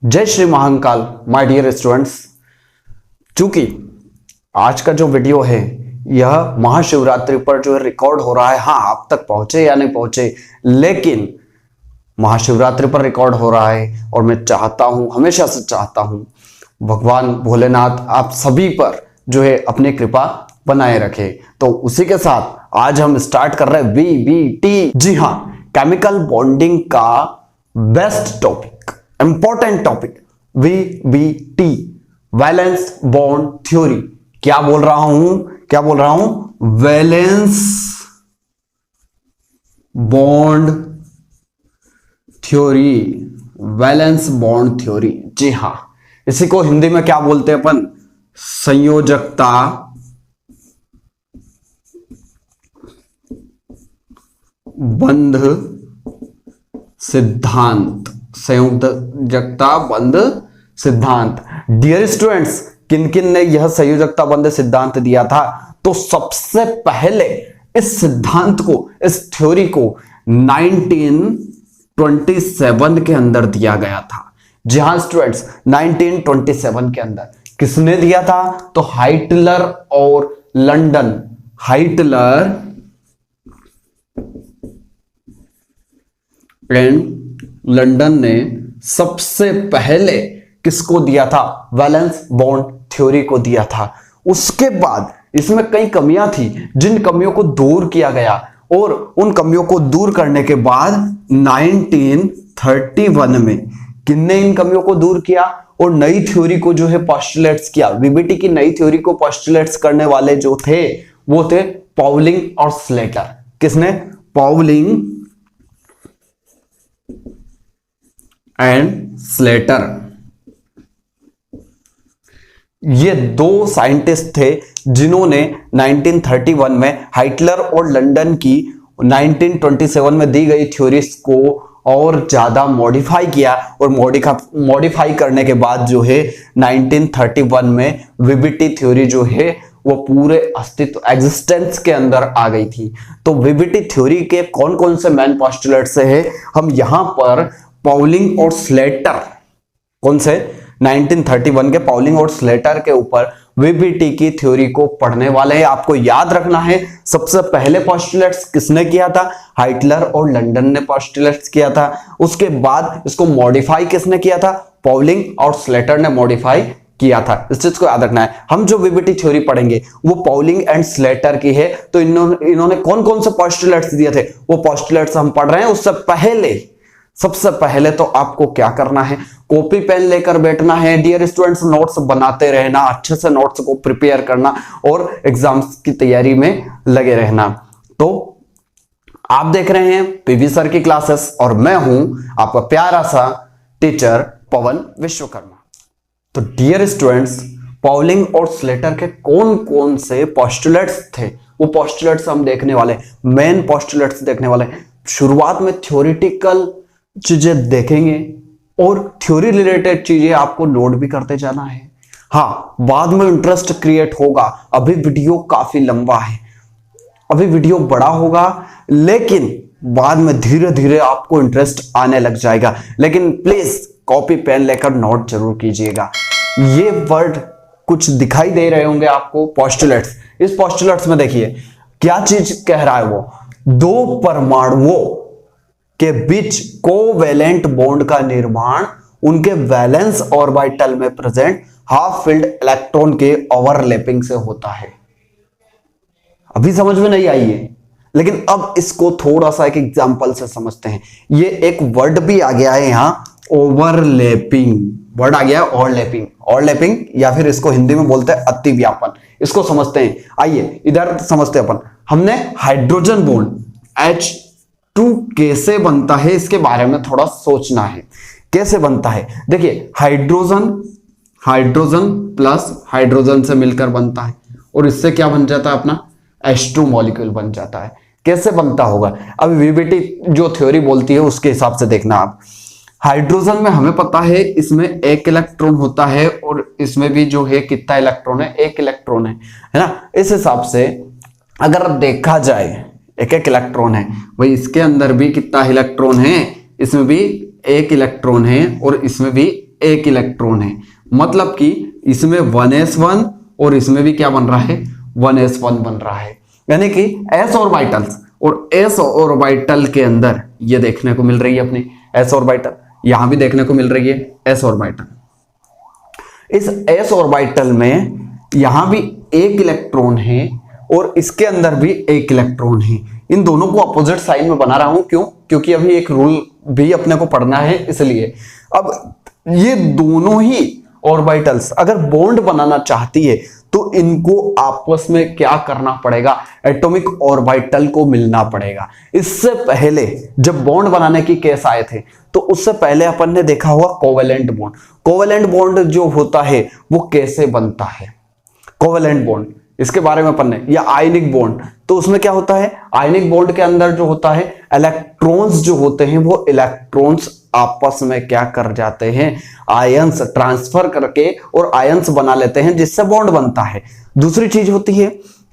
जय Shri Mahakal my dear students. चूंकि आज का जो वीडियो है यह महाशिवरात्रि पर जो है रिकॉर्ड हो रहा है, हाँ आप तक पहुंचे या नहीं पहुंचे, लेकिन महाशिवरात्रि पर रिकॉर्ड हो रहा है और मैं चाहता हूं, हमेशा से चाहता हूं, भगवान भोलेनाथ आप सभी पर जो है अपनी कृपा बनाए रखे। तो उसी के साथ आज हम स्टार्ट कर रहे हैं VBT। जी हाँ, केमिकल बॉन्डिंग का best topic, important topic VBT, valence bond theory. क्या बोल रहा हूं? Valence bond theory, valence bond theory. जी हां, इसी को हिंदी में क्या बोलते हैं अपन? संयोजकता बंध सिद्धांत, संयोजकता बंध सिद्धांत। डियर स्टूडेंट्स, किन किन ने यह संयोजकता बंध सिद्धांत दिया था? तो सबसे पहले इस सिद्धांत को, इस थ्योरी को 1927 के अंदर दिया गया था। जी हां स्टूडेंट्स, 1927 के अंदर किसने दिया था? तो हाइटलर और लंदन, हाइटलर एंड लंदन ने सबसे पहले किसको दिया था? वैलेंस बॉन्ड थ्योरी को दिया था। उसके बाद इसमें कई कमियां थी जिन कमियों को दूर किया गया, और उन कमियों को दूर करने के बाद 1931 में किसने इन कमियों को दूर किया और नई थ्योरी को जो है पोस्टुलेट्स किया। VBT की नई थ्योरी को पोस्टुलेट्स करने वाले जो थे वो थे पाउलिंग और स्लेटर। किसने? Pauling and Slater. ये दो साइंटिस्ट थे जिन्होंने 1931 में हाइटलर और लंदन की 1927 में दी गई थ्योरीज को और ज्यादा मॉडिफाई किया, और मॉडिफाई करने के बाद जो है 1931 में VBT थ्योरी जो है वो पूरे अस्तित्व, एग्जिस्टेंस के अंदर आ गई थी। तो VBT थ्योरी के कौन कौन से मेन पोस्टुलेट्स है, हम यहां पर पाउलिंग और स्लेटर, कौन से 1931 के पाउलिंग और स्लेटर के ऊपर VBT की थ्योरी को पढ़ने वाले हैं। आपको याद रखना है, सबसे पहले पोस्टुलेट्स किसने किया था? हाइटलर और लंदन ने पोस्टुलेट्स किया था। उसके बाद इसको मॉडिफाई किसने किया था? पाउलिंग और स्लेटर ने मॉडिफाई किया था। इस चीज को याद रखना है। हम जो VBT थ्योरी पढ़ेंगे वो पाउलिंग एंड स्लेटर की है। तो इन्होंने कौन कौन से पोस्टुलेट्स दिए थे वो पोस्टुलेट्स हम पढ़ रहे हैं। उससे पहले, सबसे पहले तो आपको क्या करना है? कॉपी पेन लेकर बैठना है डियर स्टूडेंट्स, नोट्स बनाते रहना, अच्छे से नोट्स को प्रिपेयर करना और एग्जाम्स की तैयारी में लगे रहना। तो आप देख रहे हैं PV सर की क्लासेस और मैं हूं आपका प्यारा सा टीचर पवन विश्वकर्मा। तो डियर स्टूडेंट्स, पाउलिंग और स्लेटर के कौन कौन से पोस्टुलेट्स थे वो पोस्टुलेट्स हम देखने वाले, मेन पोस्टुलेट्स देखने वाले। शुरुआत में थ्योरेटिकल चीजें देखेंगे और थ्योरी रिलेटेड चीजें आपको नोट भी करते जाना है। हाँ, बाद में इंटरेस्ट क्रिएट होगा। अभी वीडियो काफी लंबा है, अभी वीडियो बड़ा होगा, लेकिन बाद में धीरे धीरे आपको इंटरेस्ट आने लग जाएगा। लेकिन प्लीज कॉपी पेन लेकर नोट जरूर कीजिएगा। ये वर्ड कुछ दिखाई दे रहे होंगे आपको, पोस्टुलेट्स। इस पोस्टुलेट्स में देखिए क्या चीज कह रहा है वो? दो परमाणुओं के बीच कोवेलेंट बॉन्ड का निर्माण उनके वैलेंस ऑर्बिटल में प्रेजेंट हाफ फिल्ड इलेक्ट्रॉन के ओवरलैपिंग से होता है। अभी समझ में नहीं आई है, लेकिन अब इसको थोड़ा सा एक एग्जांपल से समझते हैं। ये एक वर्ड भी आ गया है यहां, ओवरलैपिंग वर्ड आ गया है, ओवरलैपिंग। ओवरलैपिंग या फिर इसको हिंदी में बोलते हैं अतिव्यापन। इसको समझते हैं। आइए इधर समझते हैं अपन। हमने हाइड्रोजन बॉन्ड H2 कैसे बनता है इसके बारे में थोड़ा सोचना है। कैसे बनता है? देखिए, हाइड्रोजन प्लस हाइड्रोजन से मिलकर बनता है और इससे क्या बन जाता है? अपना H2 मॉलिक्यूल बन जाता है। कैसे बनता होगा? अब VBT जो थ्योरी बोलती है उसके हिसाब से देखना आप। हाइड्रोजन में हमें पता है इसमें एक इलेक्ट्रॉन होता है और इसमें भी जो है कितना इलेक्ट्रॉन है? एक इलेक्ट्रॉन है ना। इस हिसाब से अगर देखा जाए एक एक इलेक्ट्रॉन है, वही इसके अंदर भी कितना इलेक्ट्रॉन है? इसमें भी एक इलेक्ट्रॉन है और इसमें भी एक इलेक्ट्रॉन है, मतलब कि इसमें 1s1 और इसमें भी क्या बन रहा है, 1s1 बन रहा है। यानी कि s ऑर्बिटल्स और s ऑर्बिटल के अंदर ये देखने को मिल रही है अपनी s ऑर्बिटल, यहां भी देखने को मिल रही है s ऑर्बिटल। इस s ऑर्बिटल में यहां भी एक इलेक्ट्रॉन है और इसके अंदर भी एक इलेक्ट्रॉन है। इन दोनों को अपोजिट साइन में बना रहा हूं, क्यों? क्योंकि अभी एक रूल भी अपने को पढ़ना है, इसलिए। अब ये दोनों ही ऑर्बिटल्स अगर बॉन्ड बनाना चाहती है तो इनको आपस में क्या करना पड़ेगा, एटॉमिक ऑर्बिटल को मिलना पड़ेगा। इससे पहले जब बॉन्ड बनाने की केस आए थे तो उससे पहले अपन ने देखा हुआ कोवेलेंट बॉन्ड। कोवेलेंट बॉन्ड जो होता है वो कैसे बनता है, कोवेलेंट बॉन्ड इसके बारे में अपन ने, या आयनिक बॉन्ड, तो उसमें क्या होता है, आयनिक बॉन्ड के अंदर जो होता है इलेक्ट्रॉन्स जो होते हैं वो इलेक्ट्रॉन्स आपस में क्या कर जाते हैं, आयंस ट्रांसफर करके और आयंस बना लेते हैं, जिससे बॉन्ड बनता है। दूसरी चीज होती है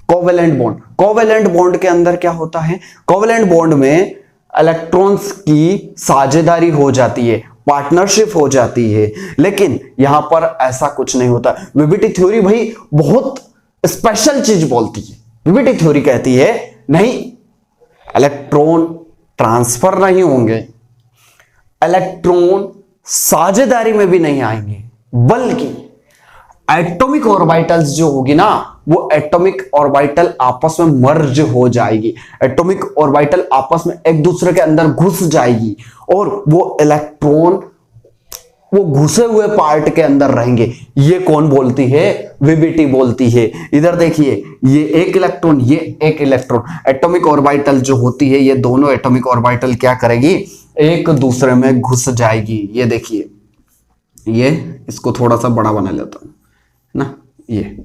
कोवेलेंट बॉन्ड। कोवेलेंट बॉन्ड के अंदर क्या होता है, कोवेलेंट बॉन्ड में इलेक्ट्रॉन्स की साझेदारी हो जाती है, पार्टनरशिप हो जाती है, लेकिन यहां पर ऐसा कुछ नहीं होता। वीबीटी थ्योरी भाई बहुत स्पेशल चीज बोलती है। वीबीटी थ्योरी कहती है नहीं, इलेक्ट्रॉन ट्रांसफर नहीं होंगे, इलेक्ट्रॉन साझेदारी में भी नहीं आएंगे, बल्कि एटॉमिक ऑर्बिटल्स जो होगी ना, वो एटॉमिक ऑर्बिटल आपस में मर्ज हो जाएगी, एटॉमिक ऑर्बिटल आपस में एक दूसरे के अंदर घुस जाएगी और वो इलेक्ट्रॉन वो घुसे हुए पार्ट के अंदर रहेंगे। ये कौन बोलती है, वीबीटी बोलती है। इधर देखिए, ये एक इलेक्ट्रॉन, ये एक इलेक्ट्रॉन, एटॉमिक ऑर्बिटल जो होती है, ये दोनों एटॉमिक ऑर्बिटल क्या करेगी, एक दूसरे में घुस जाएगी। ये देखिए, ये इसको थोड़ा सा बड़ा बना लेता हूं ना, ये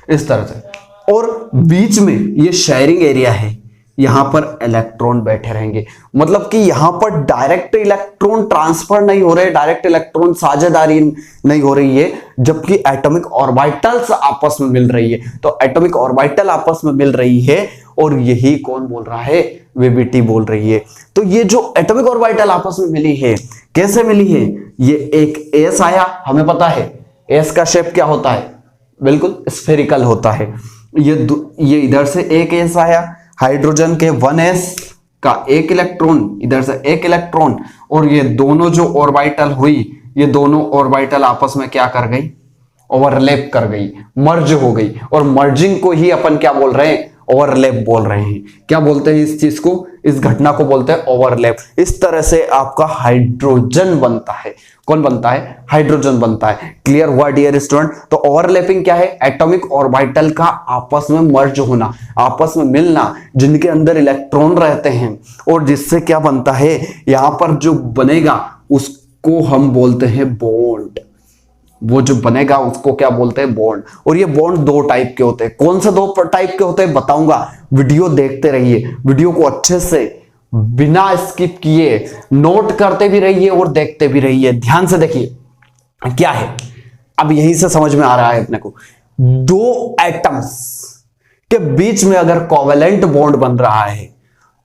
इस तरह से, और बीच में ये शेयरिंग एरिया है, यहां पर इलेक्ट्रॉन बैठे रहेंगे। मतलब कि यहां पर डायरेक्ट इलेक्ट्रॉन ट्रांसफर नहीं हो रहे, डायरेक्ट इलेक्ट्रॉन साझेदारी नहीं हो रही है, जबकि एटॉमिक ऑर्बिटल्स आपस में मिल रही है। तो एटॉमिक ऑर्बिटल आपस में मिल रही है और यही कौन बोल रहा है, वीबीटी बोल रही है। तो ये जो एटॉमिक ऑर्बिटल आपस में मिली है, कैसे मिली है, ये एक एस आया, हमें पता है एस का शेप क्या होता है, बिल्कुल स्फेरिकल होता है। ये इधर से एक एस आया, हाइड्रोजन के 1s का एक इलेक्ट्रॉन, इधर से एक इलेक्ट्रॉन, और ये दोनों जो ऑर्बिटल हुई, ये दोनों ऑर्बिटल आपस में क्या कर गई, ओवरलैप कर गई, मर्ज हो गई। और मर्जिंग को ही अपन क्या बोल रहे हैं, ओवरलैप बोल रहे हैं। क्या बोलते हैं इस चीज को, इस घटना को बोलते हैं ओवरलैप। इस तरह से आपका हाइड्रोजन बनता है। कौन बनता है, हाइड्रोजन बनता है। क्लियर हुआ डियर स्टूडेंट? तो ओवरलैपिंग क्या है, एटॉमिक ऑर्बिटल का आपस में मर्ज होना, आपस में मिलना, जिनके अंदर इलेक्ट्रॉन रहते हैं, और जिससे क्या बनता है, यहां पर जो बनेगा उसको हम बोलते हैं बॉन्ड। वो जो बनेगा उसको क्या बोलते हैं, बॉन्ड। और ये बॉन्ड दो टाइप के होते हैं। कौन से दो टाइप के होते हैं बताऊंगा, वीडियो देखते रहिए, वीडियो को अच्छे से बिना स्किप किए नोट करते भी रहिए और देखते भी रहिए। ध्यान से देखिए क्या है, अब यहीं से समझ में आ रहा है अपने को। दो एटम्स के बीच में अगर कोवेलेंट बॉन्ड बन रहा है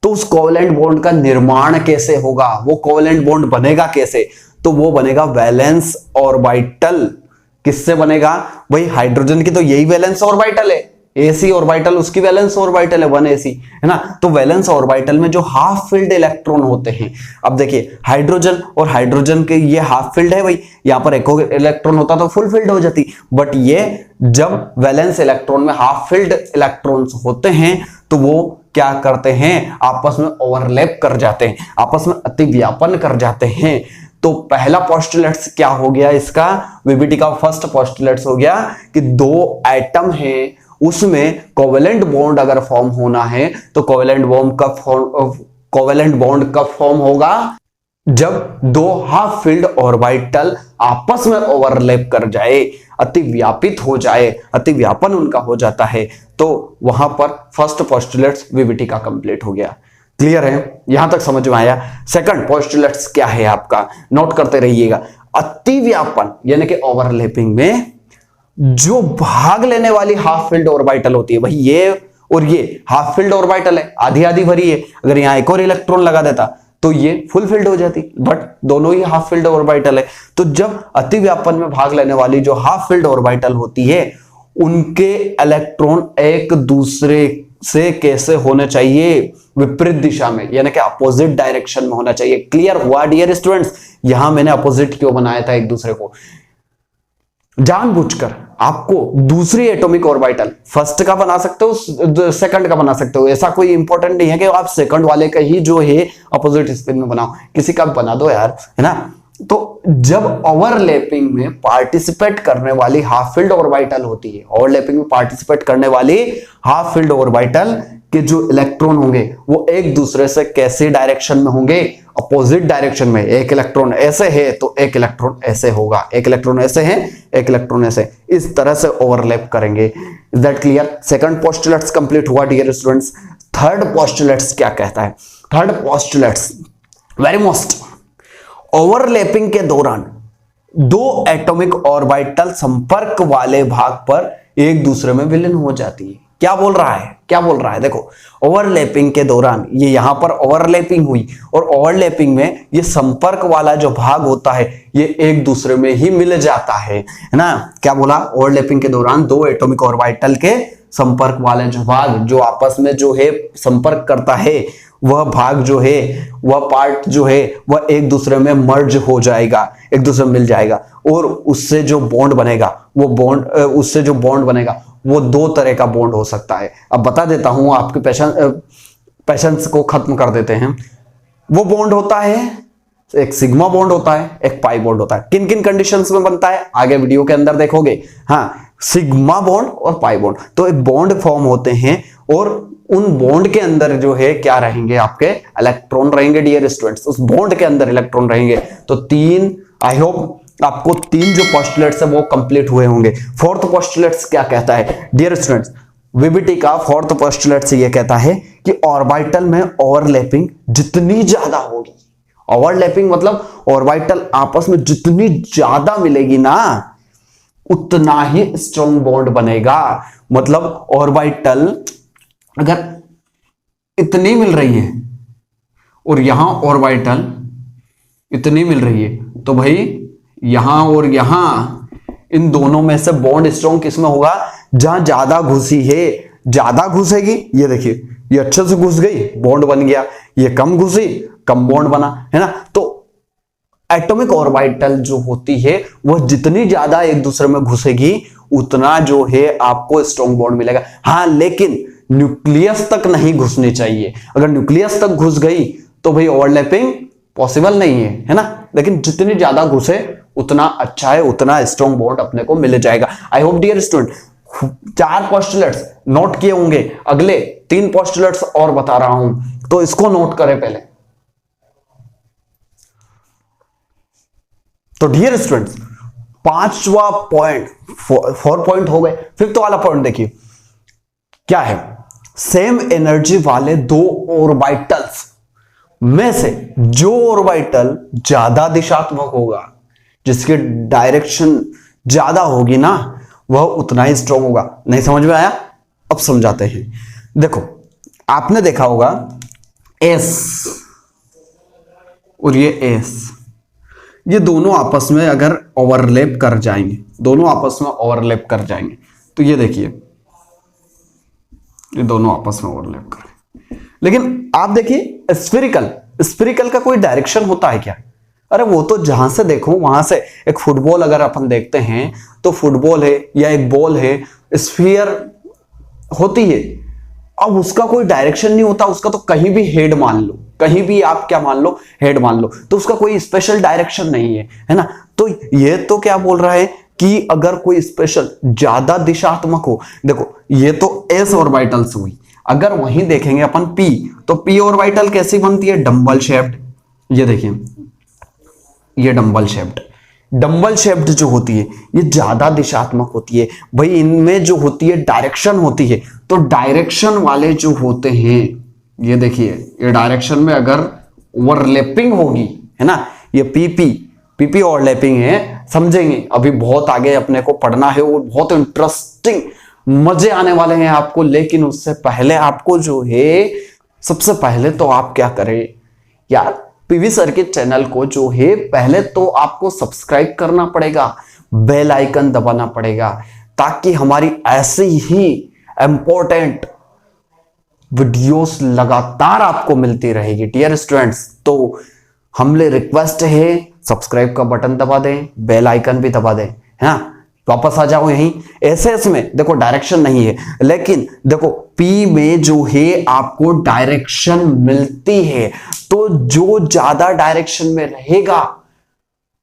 तो उस कोवेलेंट बॉन्ड का निर्माण कैसे होगा, वो कोवेलेंट बॉन्ड बनेगा कैसे, तो वो बनेगा वैलेंस ऑर्बिटल। किससे बनेगा भाई, हाइड्रोजन की तो यही वैलेंस ऑर्बिटल है, एसी ऑर्बिटल उसकी वैलेंस ऑर्बिटल है 1ac, है ना। तो वैलेंस ऑर्बिटल में जो हाफ फिल्ड इलेक्ट्रॉन होते हैं, अब देखिए हाइड्रोजन और हाइड्रोजन के ये हाफ फिल्ड है भाई, यहां पर एक इलेक्ट्रॉन होता तो फुल फिल्ड हो जाती, बट ये जब वैलेंस इलेक्ट्रॉन में हाफ फिल्ड इलेक्ट्रॉन्स होते हैं तो वो क्या करते हैं, आपस में ओवरलैप कर जाते हैं, आपस में अतिव्यापन कर जाते हैं। तो पहला पोस्टुलेट्स क्या हो गया इसका, वीबीटी का फर्स्ट पोस्टुलेट्स हो गया कि दो एटम है, उसमें कोवेलेंट बॉन्ड अगर फॉर्म होना है तो कोवेलेंट बॉन्ड कब फॉर्म होगा, जब दो हाफ फील्ड ऑर्बिटल आपस में ओवरलैप कर जाए, अतिव्यापित हो जाए, अतिव्यापन उनका हो जाता है, तो वहां पर फर्स्ट पोस्टुलेट्स वीबीटी का कंप्लीट हो गया। क्लियर है, यहां तक समझ में आया। सेकंड पोस्टुलेट्स क्या है आपका, नोट करते रहिएगा। अतिव्यापन यानी कि ओवरलैपिंग में जो भाग लेने वाली हाफ फील्ड ऑर्बिटल होती है, भाई ये और ये हाफ फील्ड ऑर्बिटल है, आधी आधी भरी है, अगर यहां एक और इलेक्ट्रॉन लगा देता तो ये फुल फिल्ड हो जाती, बट दोनों ही हाफ फिल्ड ऑर्बिटल है। तो जब अतिव्यापन में भाग लेने वाली जो हाफ फिल्ड ऑर्बिटल होती है उनके इलेक्ट्रॉन एक दूसरे से कैसे होने चाहिए, विपरीत दिशा में, यानी कि अपोजिट डायरेक्शन में होना चाहिए। क्लियर हुआ डियर स्टूडेंट्स? यहां मैंने अपोजिट क्यों बनाया था एक दूसरे को, जानबूझकर आपको दूसरी एटॉमिक ऑर्बिटल फर्स्ट का बना सकते हो, सेकंड का बना सकते हो, ऐसा कोई इंपॉर्टेंट नहीं है कि आप सेकंड वाले का ही जो है अपोजिट स्पिन में बनाओ, किसी का बना दो यार, है ना। तो जब ओवरलैपिंग में पार्टिसिपेट करने वाली हाफ फील्ड ऑर्बिटल होती है, ओवरलैपिंग में पार्टिसिपेट करने वाली हाफ फील्ड ऑर्बिटल के जो इलेक्ट्रॉन होंगे वो एक दूसरे से कैसे डायरेक्शन में होंगे, अपोजिट डायरेक्शन में। एक इलेक्ट्रॉन ऐसे है तो एक इलेक्ट्रॉन ऐसे होगा, एक इलेक्ट्रॉन ऐसे है एक इलेक्ट्रॉन ऐसे, इस तरह से ओवरलैप करेंगे। Is that clear? Second postulates complete हुआ डियर स्टूडेंट्स। थर्ड पोस्टुलेट्स क्या कहता है? Third postulates very most, overlapping के दौरान दो एटॉमिक ऑर्बिटल संपर्क वाले भाग पर एक दूसरे में विलीन हो जाती है। क्या बोल रहा है, क्या बोल रहा है? देखो, ओवरलैपिंग के दौरान ये यहां पर ओवरलैपिंग हुई और ओवरलैपिंग में ये संपर्क वाला जो भाग होता है ये एक दूसरे में ही मिल जाता है ना। क्या बोला? ओवरलैपिंग के दौरान दो एटॉमिक ऑर्बिटल के संपर्क वाले जो भाग जो आपस में जो है संपर्क करता है वह भाग जो है, वह पार्ट जो है वह एक दूसरे में मर्ज हो जाएगा, एक दूसरे में मिल जाएगा और उससे जो बॉन्ड बनेगा वो बॉन्ड, उससे जो बॉन्ड बनेगा वो दो तरह का बॉन्ड हो सकता है। अब बता देता हूं, आपके पैशंस को खत्म कर देते हैं। वो बॉन्ड होता है, एक सिग्मा बॉन्ड होता है, एक पाई बॉन्ड होता है। किन किन कंडीशंस में बनता है आगे वीडियो के अंदर देखोगे। हाँ, सिग्मा बॉन्ड और पाई बॉन्ड, तो एक बॉन्ड फॉर्म होते हैं और उन बॉन्ड के अंदर जो है क्या रहेंगे, आपके इलेक्ट्रॉन रहेंगे डियर स्टूडेंट्स, उस बॉन्ड के अंदर इलेक्ट्रॉन रहेंगे। तो तीन, आई होप आपको तीन जो पोस्टुलेट्स है वो कंप्लीट हुए होंगे। फोर्थ पोस्टुलेट्स क्या कहता है डियर स्टूडेंट्स? वीबीटी का फोर्थ पोस्टुलेट्स ये कहता है कि ऑर्बिटल में ओवरलैपिंग जितनी ज्यादा होगी, ओवरलैपिंग मतलब ऑर्बिटल आपस में जितनी ज्यादा मिलेगी ना उतना ही स्ट्रॉन्ग बॉन्ड बनेगा। मतलब ऑर्बिटल अगर इतनी मिल रही है और यहां ऑर्बिटल इतनी मिल रही है तो भाई यहां और यहां इन दोनों में से बॉन्ड स्ट्रॉन्ग किसमें होगा? जहां ज्यादा घुसी है, ज्यादा घुसेगी, ये देखिए ये अच्छे से घुस गई, बॉन्ड बन गया, ये कम घुसी, कम बॉन्ड बना, है ना। तो एटॉमिक ऑर्बिटल जो होती है वह जितनी ज्यादा एक दूसरे में घुसेगी उतना जो है आपको स्ट्रॉन्ग बॉन्ड मिलेगा। हाँ, लेकिन न्यूक्लियस तक नहीं घुसनी चाहिए। अगर न्यूक्लियस तक घुस गई तो भाई ओवरलैपिंग पॉसिबल नहीं है ना। लेकिन जितनी ज्यादा घुसे उतना अच्छा है, उतना स्ट्रॉन्ग बॉन्ड अपने को मिल जाएगा। I hope dear student 4 postulates note किए होंगे। अगले 3 पोस्टुलेट्स और बता रहा हूं तो इसको नोट करें पहले। तो डियर स्टूडेंट्स 5वां पॉइंट, 4 पॉइंट हो गए। 5th वाला पॉइंट देखिए क्या है? सेम एनर्जी वाले दो ऑर्बिटल्स में से जो ऑर्बिटल ज्यादा दिशात्मक होगा, जिसकी डायरेक्शन ज्यादा होगी ना, वह उतना ही स्ट्रॉन्ग होगा। नहीं समझ में आया? अब समझाते हैं। देखो, आपने देखा होगा एस और ये एस, ये दोनों आपस में अगर ओवरलैप कर जाएंगे, दोनों आपस में ओवरलैप कर जाएंगे, तो ये देखिए ये दोनों आपस में ओवरलैप करें। लेकिन आप देखिए स्फेरिकल का कोई डायरेक्शन होता है क्या? अरे वो तो जहां से देखो वहां से। एक फुटबॉल अगर अपन देखते हैं तो फुटबॉल है या एक बॉल है, स्फीयर होती है, अब उसका कोई डायरेक्शन नहीं होता, उसका तो कहीं भी हेड मान लो, कहीं भी आप क्या मान लो, हेड मान लो, तो उसका कोई स्पेशल डायरेक्शन नहीं है ना। तो ये तो क्या बोल रहा है कि अगर कोई स्पेशल ज्यादा दिशात्मक हो, देखो ये तो एस ऑर्बिटल्स हुई, अगर वहीं देखेंगे अपन पी, तो पी ऑर्बिटल कैसी बनती है? Dumbbell shaped. ये देखिए ये डंबल शेप्ड जो होती है ये ज्यादा दिशात्मक होती है। भाई इनमें जो होती है डायरेक्शन होती है, तो डायरेक्शन वाले जो होते हैं, ये देखिए ये डायरेक्शन में अगर ओवरलैपिंग होगी, है ना, ये पीपी ओवरलैपिंग है, समझेंगे अभी बहुत आगे अपने को पढ़ना है और बहुत इंटरेस्टिंग मजे आने वाले हैं आपको। लेकिन उससे पहले आपको जो है, सबसे पहले तो आप क्या करें यार, पीवी सर्किट चैनल को जो है पहले तो आपको सब्सक्राइब करना पड़ेगा, बेल आइकन दबाना पड़ेगा, ताकि हमारी ऐसी ही इंपॉर्टेंट वीडियोस लगातार आपको मिलती रहेगी डियर स्टूडेंट्स। तो हमले रिक्वेस्ट है सब्सक्राइब का बटन दबा दें, बेल आइकन भी दबा दें, है ना। वापस आ जाओ यहीं। एसएस में देखो डायरेक्शन नहीं है, लेकिन देखो पी में जो है आपको डायरेक्शन मिलती है, तो जो ज्यादा डायरेक्शन में रहेगा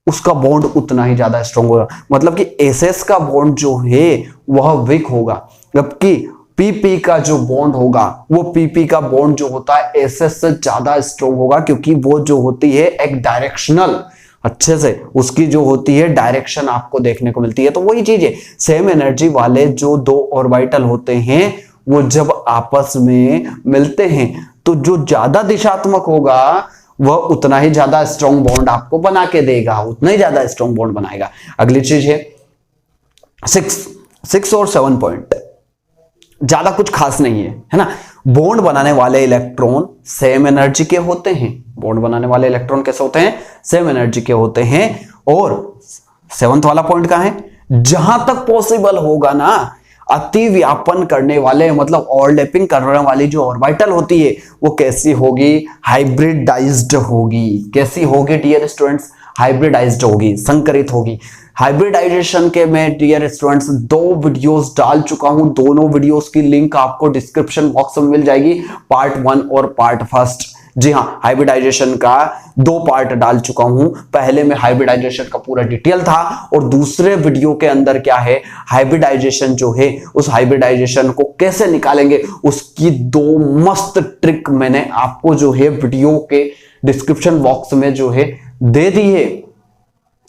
उसका बॉन्ड उतना ही ज्यादा स्ट्रॉन्ग होगा। मतलब कि एसएस का बॉन्ड जो है वह वीक होगा, जबकि पीपी का जो बॉन्ड होगा वो पीपी का बॉन्ड जो होता है एसएस से ज्यादा स्ट्रॉन्ग होगा, क्योंकि वो जो होती है एक डायरेक्शनल, अच्छे से उसकी जो होती है डायरेक्शन आपको देखने को मिलती है। तो वही चीज है, सेम एनर्जी वाले जो दो ऑर्बिटल होते हैं वो जब आपस में मिलते हैं तो जो ज्यादा दिशात्मक होगा वह उतना ही ज्यादा स्ट्रॉन्ग बॉन्ड आपको बना के देगा, उतना ही ज्यादा स्ट्रॉन्ग बॉन्ड बनाएगा। अगली चीज है 6 और 7 पॉइंट, ज्यादा कुछ खास नहीं है ना। बॉन्ड बनाने वाले इलेक्ट्रॉन सेम एनर्जी के होते हैं, बॉन्ड बनाने वाले इलेक्ट्रॉन कैसे होते हैं, सेम एनर्जी के होते हैं। और 7th वाला पॉइंट कहां है, जहां तक पॉसिबल होगा ना अति व्यापन करने वाले, मतलब ओवरलैपिंग करने वाली जो ऑर्बिटल होती है वो कैसी होगी, हाइब्रिडाइज्ड होगी। कैसी होगी डियर स्टूडेंट्स, हाइब्रिडाइज्ड होगी, संकरित होगी। हाइब्रिडाइजेशन के मैं डियर स्टूडेंट्स 2 वीडियोस डाल चुका हूं, दोनों वीडियोस की लिंक आपको डिस्क्रिप्शन बॉक्स में मिल जाएगी, पार्ट 1 और पार्ट 1। जी हां, हाइब्रिडाइजेशन का 2 पार्ट डाल चुका हूं। पहले में हाइब्रिडाइजेशन का पूरा डिटेल था और दूसरे वीडियो के अंदर क्या है, हाइब्रिडाइजेशन जो है उस हाइब्रिडाइजेशन को कैसे निकालेंगे उसकी 2 मस्त ट्रिक मैंने आपको जो है वीडियो के डिस्क्रिप्शन बॉक्स में जो है दे दी है,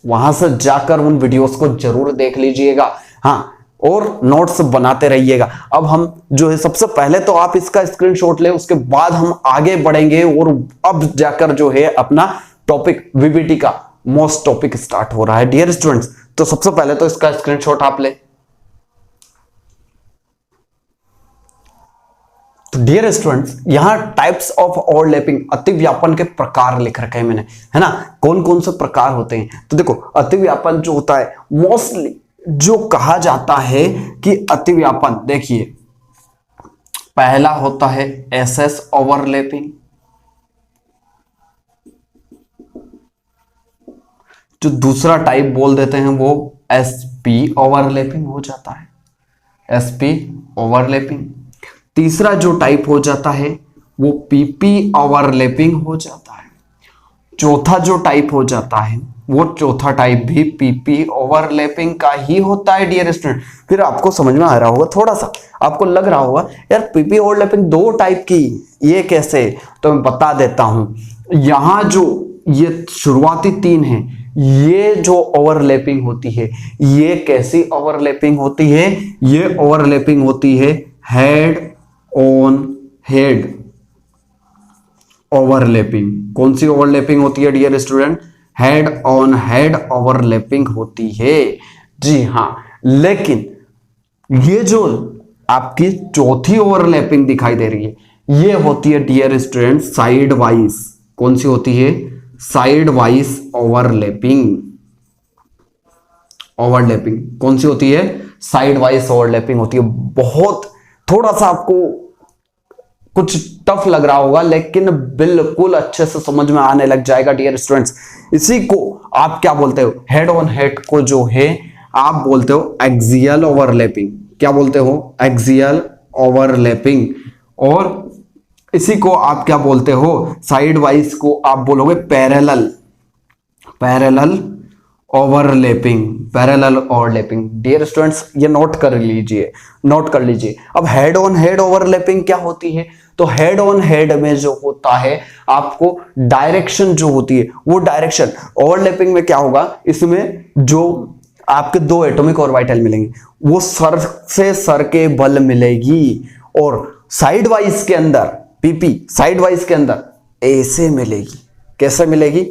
वहां से जाकर उन वीडियोस को जरूर देख लीजिएगा। हाँ, और नोट्स बनाते रहिएगा। अब हम जो है सबसे पहले तो आप इसका स्क्रीनशॉट ले, उसके बाद हम आगे बढ़ेंगे और अब जाकर जो है अपना टॉपिक वीबीटी का मोस्ट टॉपिक स्टार्ट हो रहा है डियर स्टूडेंट्स। तो सबसे पहले तो इसका स्क्रीनशॉट आप ले। तो डियर स्टूडेंट्स यहां टाइप्स ऑफ ओवरलैपिंग, अतिव्यापन के प्रकार लिख रखे हैं मैंने, है ना, कौन कौन से प्रकार होते हैं। तो देखो अतिव्यापन जो होता है मोस्टली जो कहा जाता है कि अतिव्यापन, देखिए पहला होता है एसएस ओवरलैपिंग, जो दूसरा टाइप बोल देते हैं वो एसपी ओवरलैपिंग हो जाता है, एसपी ओवरलैपिंग। तीसरा जो टाइप हो जाता है वो पीपी ओवरलैपिंग हो जाता है। चौथा जो टाइप हो जाता है वो चौथा टाइप भी पीपी ओवरलैपिंग का ही होता है डियर स्टूडेंट। फिर आपको समझ में आ रहा होगा, थोड़ा सा आपको लग रहा होगा यार पीपी ओवरलैपिंग 2 टाइप की, ये कैसे, तो मैं बता देता हूं। यहां जो ये शुरुआती 3 है, ये जो ओवरलैपिंग होती है ये कैसी ओवरलैपिंग होती है, ये ओवरलैपिंग होती है हेड ऑन हेड ओवरलैपिंग। कौन सी ओवरलैपिंग होती है dear student, head on head overlapping होती है। जी हां, लेकिन ये जो आपकी चौथी ओवरलैपिंग दिखाई दे रही है ये होती है डियर स्टूडेंट साइड वाइज। कौन सी होती है, साइड वाइज ओवरलैपिंग। ओवरलैपिंग कौन सी होती है, साइड वाइज ओवरलैपिंग होती है। बहुत थोड़ा सा आपको कुछ टफ लग रहा होगा लेकिन बिल्कुल अच्छे से समझ में आने लग जाएगा डियर स्टूडेंट्स। इसी को आप क्या बोलते हो, हेड ऑन हेड को जो है आप बोलते हो एक्सियल ओवरलैपिंग। क्या बोलते हो, एक्सियल ओवरलैपिंग। और इसी को आप क्या बोलते हो, साइड वाइज को आप बोलोगे parallel, parallel overlapping, parallel overlapping. Dear students ये नोट कर लीजिए, नोट कर लीजिए। अब हेड ऑन हेड ओवरलैपिंग क्या होती है, तो हेड ऑन हेड में जो होता है आपको डायरेक्शन जो होती है वो डायरेक्शन, ओवरलैपिंग में क्या होगा, इसमें जो आपके 2 एटॉमिक ऑर्बिटल मिलेंगे वो सर से सर के बल मिलेगी, और साइड वाइज के अंदर पीपी साइड वाइज के अंदर ऐसे मिलेगी। कैसे मिलेगी,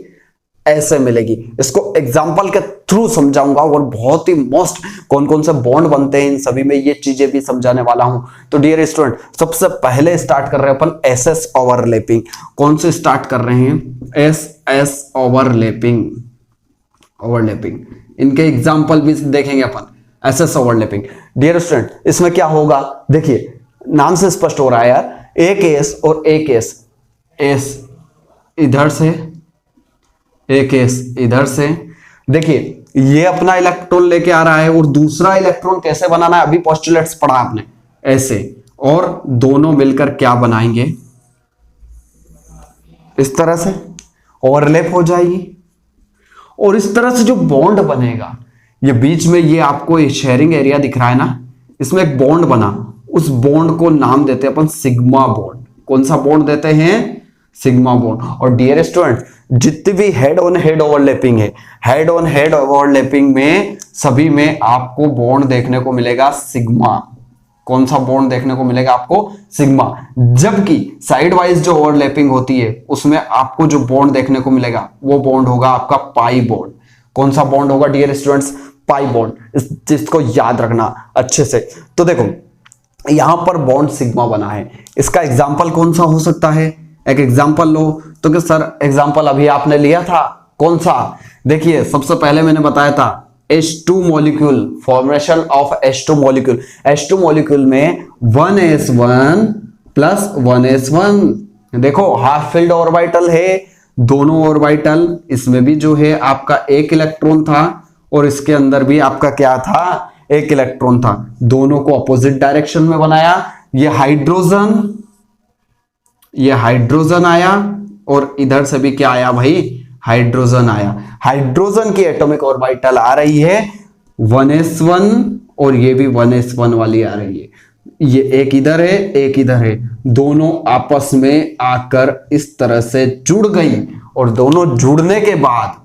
ऐसे मिलेगी। इसको एग्जांपल के थ्रू समझाऊंगा और बहुत ही मोस्ट कौन कौन से बॉन्ड बनते हैं इन सभी में ये चीजें भी समझाने वाला हूं। तो डियर स्टूडेंट, सबसे पहले स्टार्ट कर रहे हैं अपन एसएस ओवरलैपिंग। कौन से स्टार्ट कर रहे हैं? SS overlapping. इनके एग्जाम्पल भी देखेंगे अपन। एसएस ओवरलैपिंग डियर स्टूडेंट, इसमें क्या होगा देखिए, नाम से स्पष्ट हो रहा है यार, एक एस और एक एस, एस इधर से, एक एस इधर से, देखिए ये अपना इलेक्ट्रॉन लेके आ रहा है और दूसरा इलेक्ट्रॉन कैसे बनाना है अभी पोस्टुलेट्स पढ़ा आपने, ऐसे, और दोनों मिलकर क्या बनाएंगे, इस तरह से ओवरलैप हो जाएगी। और इस तरह से जो बॉन्ड बनेगा, ये बीच में ये आपको ये शेयरिंग एरिया दिख रहा है ना, इसमें एक बॉन्ड बना, उस बॉन्ड को नाम देते हैं अपन सिग्मा बॉन्ड। कौन सा बॉन्ड देते हैं? Sigma bond. और डियर स्टूडेंट, जितनी भी हेड ऑन हेड ओवरलैपिंग है, हेड ऑन हेड ओवरलैपिंग में सभी में आपको बॉन्ड देखने को मिलेगा सिग्मा। कौन सा बॉन्ड देखने को मिलेगा आपको? सिग्मा। जबकि साइड वाइज जो ओवरलैपिंग होती है उसमें आपको जो बॉन्ड देखने को मिलेगा वो बॉन्ड होगा आपका पाई बॉन्ड। कौन सा बॉन्ड होगा डियर स्टूडेंट्स? Pi bond. इस चीज को याद रखना अच्छे से। तो देखो यहां पर बॉन्ड सिग्मा बना है, इसका एग्जाम्पल कौन सा हो सकता है? एक एग्जाम्पल लो। तो कि सर एग्जाम्पल अभी आपने लिया था, कौन सा? देखिए सबसे पहले मैंने बताया था H2 molecule, formation of H2 molecule. H2 molecule में 1s1 प्लस 1s1, देखो हाफ फिल्ड ऑर्बिटल है, दोनों ऑर्बिटल, इसमें भी जो है आपका एक इलेक्ट्रॉन था और इसके अंदर भी आपका क्या था? एक इलेक्ट्रॉन था। दोनों को अपोजिट डायरेक्शन में बनाया। ये हाइड्रोजन आया और इधर से भी क्या आया भाई? हाइड्रोजन आया। हाइड्रोजन की एटॉमिक ऑर्बिटल आ रही है 1s1 और ये भी 1s1 वाली आ रही है। ये एक इधर है, एक इधर है, दोनों आपस में आकर इस तरह से जुड़ गई और दोनों जुड़ने के बाद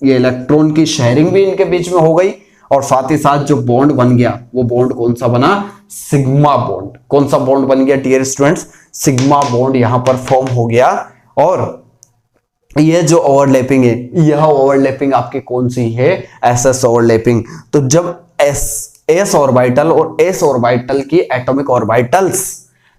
ये इलेक्ट्रॉन की शेयरिंग भी इनके बीच में हो गई और साथ ही साथ जो बॉन्ड बन गया वो बॉन्ड कौन सा बना? Sigma bond. कौन सा बॉन्ड बन गया डियर स्टूडेंट्स? सिग्मा बॉन्ड यहां पर फॉर्म हो गया। और ये जो ओवरलैपिंग है, यह ओवरलैपिंग आपकी कौन सी है? SS overlapping. तो जब एस ऑर्बिटल और एस ऑर्बिटल की एटॉमिक ऑर्बिटल्स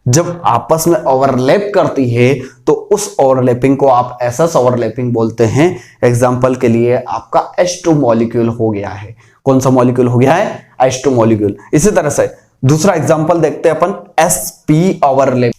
जब आपस में ओवरलैप करती है तो उस ओवरलैपिंग को आप एसएस ओवरलैपिंग बोलते हैं। एग्जांपल के लिए आपका H2 मॉलिक्यूल हो गया है। कौन सा मॉलिक्यूल हो गया है? H2 molecule. इसी तरह से दूसरा एग्जांपल देखते हैं अपन sp ओवरलैप।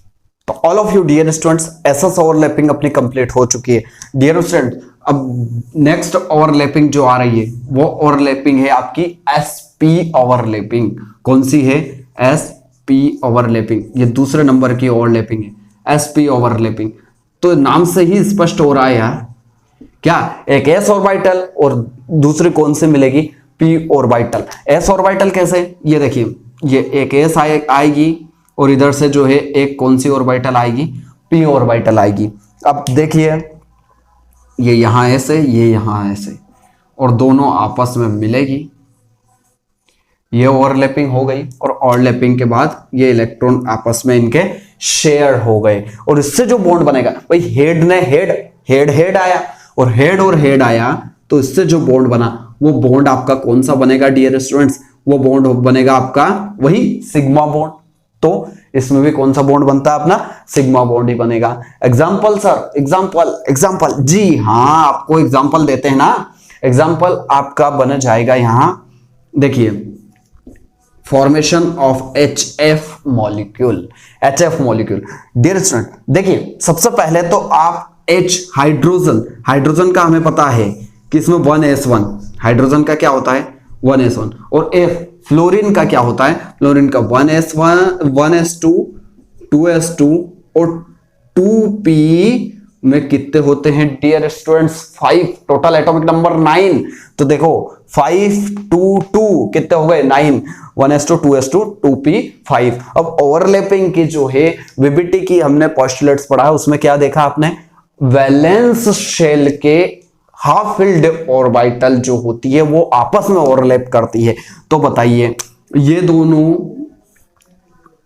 तो all of you dear students, SS overlapping अपनी कंप्लीट हो चुकी है। डियर स्टूडेंट, अब नेक्स्ट ओवरलैपिंग जो आ रही है वो ओवरलैपिंग है आपकी sp ओवरलैपिंग। कौन सी है? sp overlapping. ये दूसरे नंबर की ओवरलैपिंग है sp ओवरलैपिंग। तो नाम से ही स्पष्ट हो रहा है यार, क्या? एक s ऑर्बिटल और दूसरी कौन से मिलेगी? p orbital. s ऑर्बिटल कैसे? ये देखिए, ये एक s आएगी और इधर से जो है एक कौन सी ऑर्बिटल आएगी? p ऑर्बिटल आएगी। अब देखिए ये यहां ऐसे, ये यहां ऐसे, और दोनों आपस में मिलेगी। ये ओवरलैपिंग हो गई और ओवरलैपिंग के बाद ये इलेक्ट्रॉन आपस में इनके शेयर हो गए और इससे जो बॉन्ड बनेगा भाई, हेड ने हेड आया और हेड आया, तो इससे जो बॉन्ड बना वो बॉन्ड आपका कौन सा बनेगा डियर स्टूडेंट्स? वो बॉन्ड बनेगा आपका वही सिग्मा बॉन्ड। तो इसमें भी कौन सा बॉन्ड बनता है अपना? सिग्मा बॉन्ड ही बनेगा। एग्जाम्पल सर, एग्जाम्पल जी हाँ, आपको एग्जाम्पल देते हैं ना। एग्जाम्पल आपका बन जाएगा यहां, देखिए formation of HF molecule. Dear student देखिए, सबसे पहले तो आप H हाइड्रोजन का हमें पता है कि इसमें 1s1, हाइड्रोजन का क्या होता है? 1s1। और F फ्लोरीन का क्या होता है? फ्लोरीन का 1s2, 2s2 और 2p में कितने होते हैं dear students? 5। Total atomic number 9। तो देखो 5 2 2 कितने हो गए? 9। 1s2, 2s2, 2p 5। अब ओवरलैपिंग की जो है वीबीटी की हमने पोस्टुलेट्स पढ़ा है, उसमें क्या देखा आपने? वैलेंस शेल के हाफ फिल्ड ऑर्बिटल जो होती है वो आपस में ओवरलैप करती है। तो बताइए, ये दोनों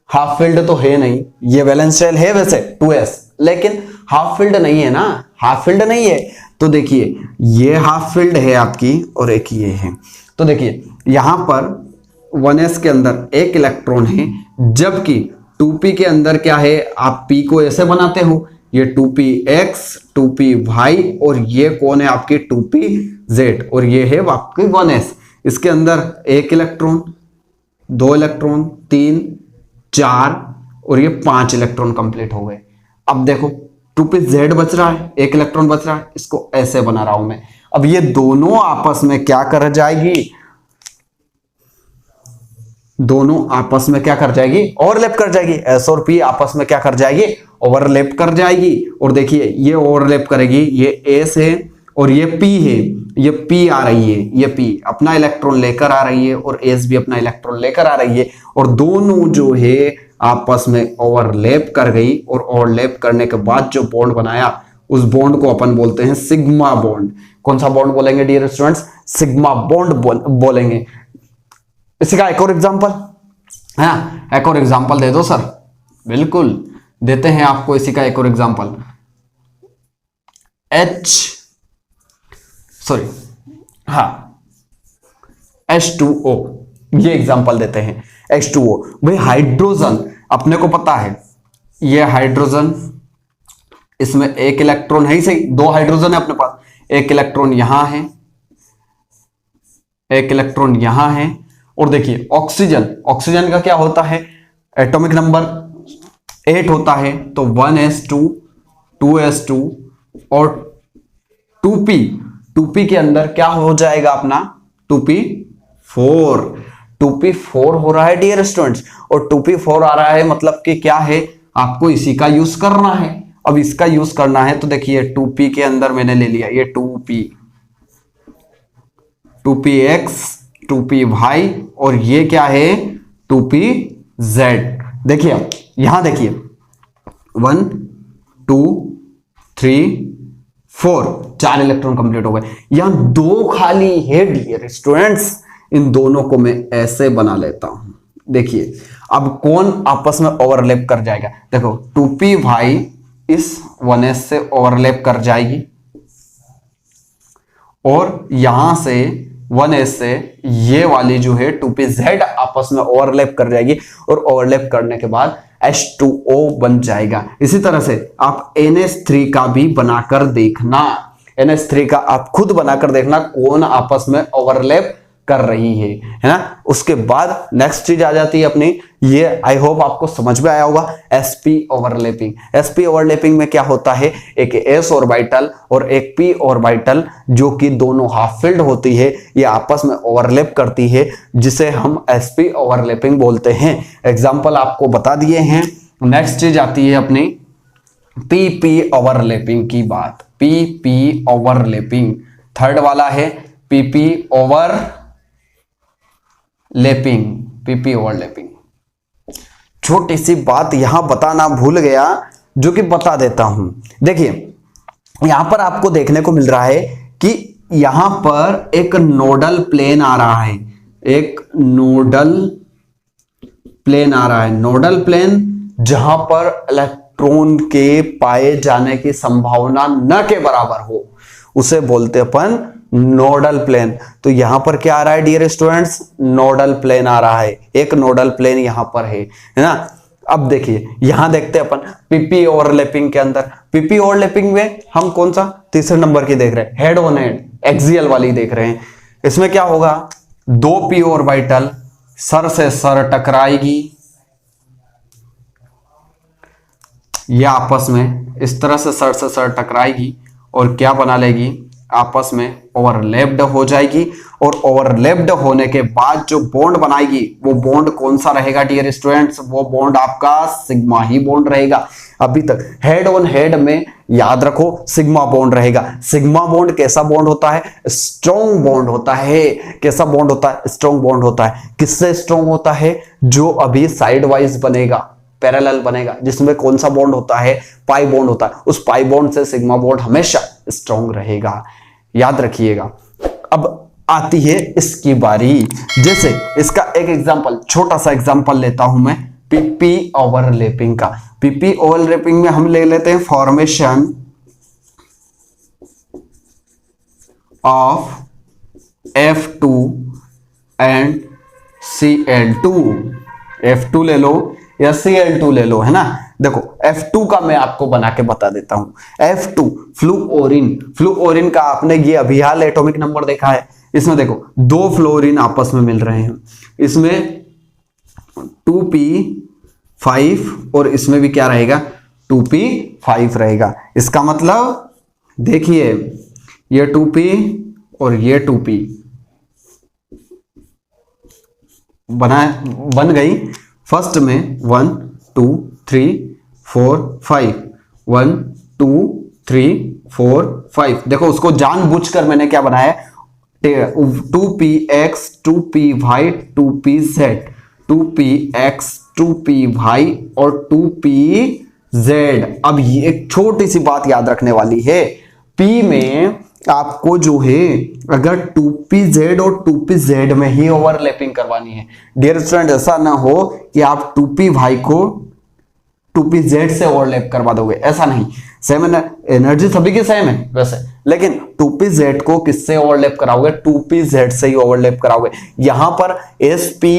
हाफ फील्ड तो है नहीं, ये वैलेंस शेल है वैसे 2s, लेकिन हाफ फील्ड नहीं है ना, हाफ फील्ड नहीं है। तो देखिए ये हाफ फील्ड है आपकी और एक ये है। तो देखिए यहां पर 1s के अंदर एक इलेक्ट्रॉन है, जबकि 2p के अंदर क्या है, आप p को ऐसे बनाते हो, ये 2px 2py और ये कौन है आपकी 2pz और ये है आपकी 1s। इसके अंदर एक इलेक्ट्रॉन, 2 इलेक्ट्रॉन, 3, 4 और ये 5 इलेक्ट्रॉन कंप्लीट हो गए। अब देखो 2pz बच रहा है, एक इलेक्ट्रॉन बच रहा है, इसको ऐसे बना रहा हूं मैं। अब ये दोनों आपस में क्या कर जाएगी, दोनों आपस में क्या कर जाएगी, ओवरलैप कर जाएगी। s और p आपस में क्या कर जाएगी, ओवरलैप कर जाएगी। और देखिए ये ओवरलैप करेगी, ये s है और ये p है, ये p आ रही है, ये p अपना इलेक्ट्रॉन लेकर आ रही है और s भी अपना इलेक्ट्रॉन लेकर आ रही है और दोनों जो है आपस में ओवरलैप कर गई। और ओवरलैप करने के बाद जो बॉन्ड बनाया उस बॉन्ड को अपन बोलते हैं सिग्मा बॉन्ड। कौन सा बॉन्ड बोलेंगे डियर स्टूडेंट्स, सिग्मा बॉन्ड बोलेंगे। इसी का एक और एग्जांपल है ना, एक और एग्जांपल दे दो सर। बिल्कुल देते हैं आपको इसी का एक और एग्जांपल। H2O ये एग्जांपल देते हैं। H2O भाई हाइड्रोजन अपने को पता है, ये हाइड्रोजन, इसमें एक इलेक्ट्रॉन है ही सही, 2 हाइड्रोजन है अपने पास, एक इलेक्ट्रॉन यहां है, एक इलेक्ट्रॉन यहां है। और देखिए ऑक्सीजन, ऑक्सीजन का क्या होता है, एटॉमिक नंबर 8 होता है, तो 1s2 2s2 और 2p के अंदर क्या हो जाएगा अपना 2p4 हो रहा है डियर स्टूडेंट्स। और 2p4 आ रहा है मतलब कि क्या है, आपको इसी का यूज करना है। अब इसका यूज करना है तो देखिए 2p के अंदर मैंने ले लिया ये 2px 2py और ये क्या है 2pz। देखिए यहां देखिए 1 2 3 4 4 इलेक्ट्रॉन कंप्लीट हो गए। यहां 2 खाली है डियर स्टूडेंट्स, इन दोनों को मैं ऐसे बना लेता हूं। देखिए अब कौन आपस में ओवरलैप कर जाएगा, देखो 2py इस 1s से ओवरलैप कर जाएगी और यहां से 1s से ये वाली जो है 2pz आपस में ओवरलैप कर जाएगी और ओवरलैप करने के बाद H2O बन जाएगा। इसी तरह से आप NH3 का भी बनाकर देखना, NH3 का आप खुद बनाकर देखना कौन आपस में ओवरलैप कर रही है ना। उसके बाद नेक्स्ट चीज आ जाती है अपनी, ये आई होप आपको समझ में आया होगा, sp ओवरलैपिंग। sp ओवरलैपिंग में क्या होता है, एक s ऑर्बिटल और एक p ऑर्बिटल जो कि दोनों हाफ फील्ड होती है, ये आपस में ओवरलैप करती है, जिसे हम sp ओवरलैपिंग बोलते हैं। एग्जांपल आपको बता दिए हैं। नेक्स्ट चीज आती है अपनी pp ओवरलैपिंग की बात। pp ओवरलैपिंग थर्ड वाला है, pp ओवरलैपिंग। छोटी सी बात यहां बताना भूल गया जो कि बता देता हूं। देखिए यहां पर आपको देखने को मिल रहा है कि यहां पर एक नोडल प्लेन आ रहा है, एक नोडल प्लेन आ रहा है। नोडल प्लेन जहां पर इलेक्ट्रॉन के पाए जाने की संभावना न के बराबर हो उसे बोलते अपन नोडल प्लेन। तो यहां पर क्या आ रहा है डियर स्टूडेंट्स, नोडल प्लेन आ रहा है, एक नोडल प्लेन यहां पर है ना। अब देखिए यहां देखते हैं अपन पीपी ओवरलैपिंग के अंदर, पीपी ओवरलैपिंग में हम कौन सा तीसरे नंबर की देख रहे हैं, हेड ऑन हेड एक्सियल वाली देख रहे हैं। इसमें क्या होगा, 2p ऑर्बिटल सर से सर टकराएगी, ये आपस में इस तरह से सर से सर टकराएगी और क्या बना लेगी, आपस में ओवरलैप्ड हो जाएगी। और ओवरलैप्ड होने के बाद जो बॉन्ड बनाएगी वो बॉन्ड कौन सा रहेगा डियर स्टूडेंट्स, वो बॉन्ड आपका सिग्मा ही बॉन्ड रहेगा। अभी तक हेड ऑन हेड में याद रखो सिग्मा बॉन्ड रहेगा। सिग्मा बॉन्ड कैसा बॉन्ड होता है, स्ट्रॉन्ग बॉन्ड होता है। कैसा बॉन्ड होता है, स्ट्रॉन्ग बॉन्ड होता है। किससे स्ट्रॉन्ग होता है, जो अभी साइड वाइज बनेगा, पैरेलल बनेगा, जिसमें कौन सा बॉन्ड होता है, पाई बॉन्ड होता है। उस पाई बॉन्ड से सिग्मा बॉन्ड हमेशा स्ट्रॉन्ग रहेगा, याद रखिएगा। अब आती है इसकी बारी, जैसे इसका एक एग्जांपल, छोटा सा एग्जांपल लेता हूं मैं पीपी ओवरलैपिंग का। पीपी ओवरलैपिंग में हम ले लेते हैं formation of F2 and Cl2। F2 ले लो या Cl2 ले लो, है ना। देखो F2 का मैं आपको बना के बता देता हूं। F2 फ्लूओरिन, फ्लूओरिन का आपने ये अभी हाल एटॉमिक नंबर देखा है। इसमें देखो दो फ्लोरीन आपस में मिल रहे हैं, इसमें 2p5 और इसमें भी क्या रहेगा 2p5 रहेगा। इसका मतलब देखिए ये 2p और ये 2p बन गई। फर्स्ट में 1 2 3 4 5, 1 2 3 4 5। देखो उसको जानबूझकर मैंने क्या बनाया, 2px 2py 2pz, 2px 2py और 2pz। अब ये एक छोटी सी बात याद रखने वाली है, p में आपको जो है अगर 2pz और 2pz में ही ओवरलैपिंग करवानी है। डियर स्टूडेंट, ऐसा ना हो कि आप 2py को 2pz से ओवरलैप करवा दोगे, ऐसा नहीं। सेम एनर्जी सभी की सेम है वैसे, लेकिन 2pz को किससे ओवरलैप कराओगे, 2pz से ही ओवरलैप कराओगे। यहां पर sp